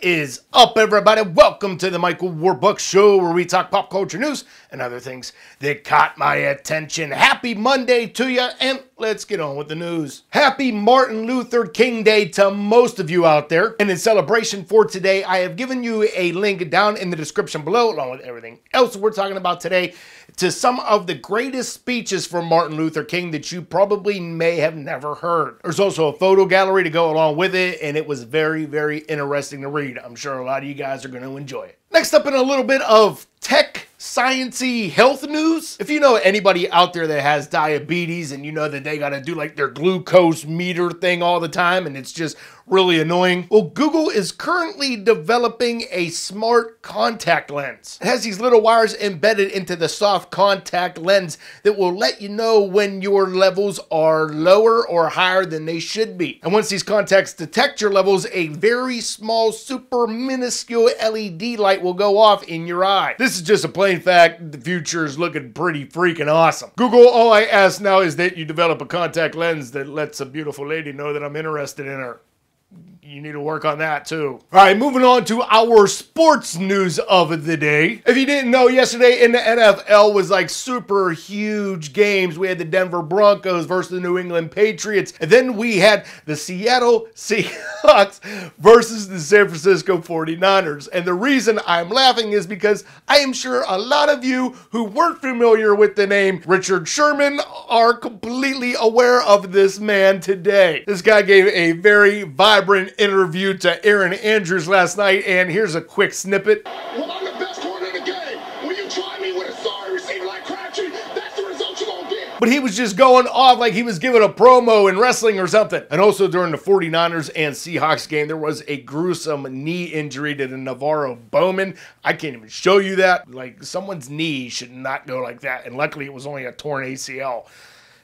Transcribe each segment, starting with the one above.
is up, everybody? Welcome to the Michael Warbux Show, where we talk pop culture news and other things that caught my attention. Happy Monday to you, and let's get on with the news. Happy Martin Luther King Day to most of you out there. And in celebration for today, I have given you a link down in the description below, along with everything else we're talking about today, to some of the greatest speeches from Martin Luther King that you probably may have never heard. There's also a photo gallery to go along with it, and it was very, very interesting to read. I'm sure a lot of you guys are going to enjoy it. Next up, in a little bit of tech, science-y health news. If you know anybody out there that has diabetes and you know that they got to do like their glucose meter thing all the time and it's just really annoying, well, Google is currently developing a smart contact lens. It has these little wires embedded into the soft contact lens that will let you know when your levels are lower or higher than they should be. And once these contacts detect your levels, a very small, super minuscule LED light will go off in your eye. This is just a plain fact. The future is looking pretty freaking awesome. Google, all I ask now is that you develop a contact lens that lets a beautiful lady know that I'm interested in her. You need to work on that too. All right, moving on to our sports news of the day. If you didn't know, yesterday in the NFL was like super huge games. We had the Denver Broncos versus the New England Patriots. And then we had the Seattle Seahawks versus the San Francisco 49ers. And the reason I'm laughing is because I am sure a lot of you who weren't familiar with the name Richard Sherman are completely aware of this man today. This guy gave a very vibrant interview to Aaron Andrews last night, and here's a quick snippet. Well, I'm the best corner in the game. When you try me with a sorry receiver like Crabtree, that's the result you're gonna get. But he was just going off like he was giving a promo in wrestling or something. And also during the 49ers and Seahawks game, there was a gruesome knee injury to the Navarro Bowman. I can't even show you that. Like, someone's knee should not go like that. And luckily, it was only a torn ACL.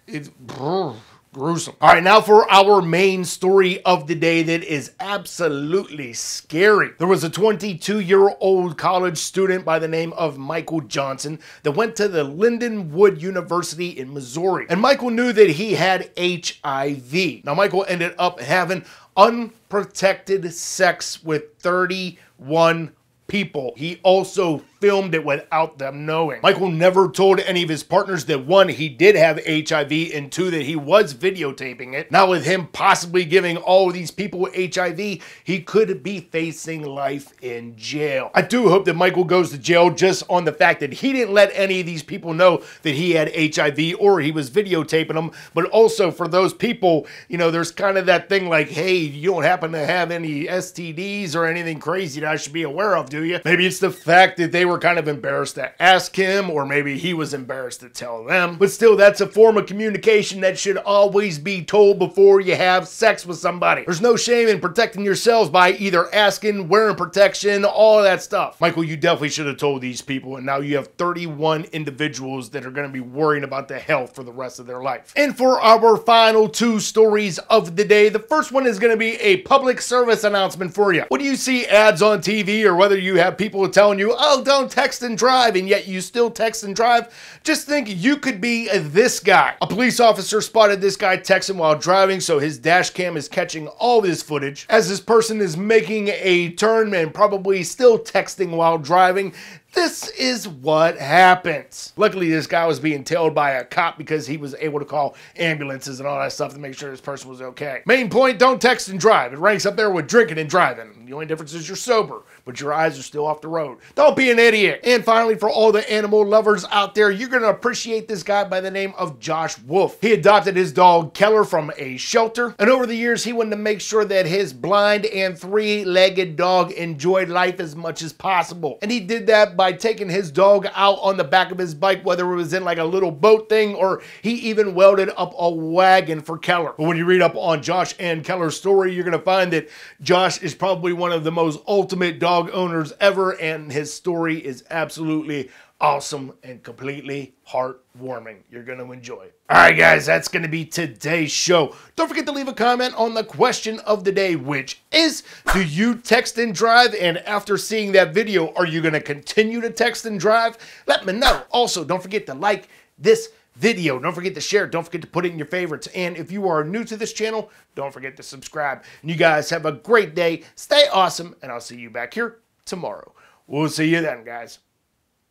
It's gruesome. All right, now for our main story of the day that is absolutely scary. There was a 22-year-old college student by the name of Michael Johnson that went to the Lindenwood University in Missouri. And Michael knew that he had HIV. Now, Michael ended up having unprotected sex with 31 people. He also filmed it without them knowing. Michael never told any of his partners that, one, he did have HIV, and two, that he was videotaping it. Now, with him possibly giving all of these people HIV, he could be facing life in jail. I do hope that Michael goes to jail just on the fact that he didn't let any of these people know that he had HIV or he was videotaping them. But also for those people, you know, there's kind of that thing like, hey, you don't happen to have any STDs or anything crazy that I should be aware of, do you? Maybe it's the fact that they were kind of embarrassed to ask him, or maybe he was embarrassed to tell them. But still, that's a form of communication that should always be told before you have sex with somebody. There's no shame in protecting yourselves by either asking, wearing protection, all of that stuff. Michael, you definitely should have told these people, and now you have 31 individuals that are going to be worrying about their health for the rest of their life. And for our final two stories of the day, the first one is going to be a public service announcement for you. When you see ads on TV, or whether you have people telling you, oh, don't text and drive, and yet you still text and drive, just think you could be this guy. A police officer spotted this guy texting while driving, so his dash cam is catching all this footage as this person is making a turn and probably still texting while driving. This is what happens. Luckily, this guy was being tailed by a cop because he was able to call ambulances and all that stuff to make sure this person was okay. Main point, don't text and drive. It ranks up there with drinking and driving. The only difference is you're sober, but your eyes are still off the road. Don't be an idiot. And finally, for all the animal lovers out there, you're going to appreciate this guy by the name of Josh Wolf. He adopted his dog Keller from a shelter, and over the years, he wanted to make sure that his blind and three-legged dog enjoyed life as much as possible. And he did that by taking his dog out on the back of his bike, whether it was in like a little boat thing, or he even welded up a wagon for Keller. But when you read up on Josh and Keller's story, you're going to find that Josh is probably one of the most ultimate dog owners ever, and his story is absolutely awesome and completely heartwarming. You're going to enjoy it. All right, guys, that's going to be today's show. Don't forget to leave a comment on the question of the day, which is, do you text and drive? And after seeing that video, are you going to continue to text and drive? Let me know. Also, don't forget to like this video. Don't forget to share. Don't forget to put it in your favorites. And if you are new to this channel, don't forget to subscribe. And you guys have a great day. Stay awesome, and I'll see you back here tomorrow. We'll see you then, guys.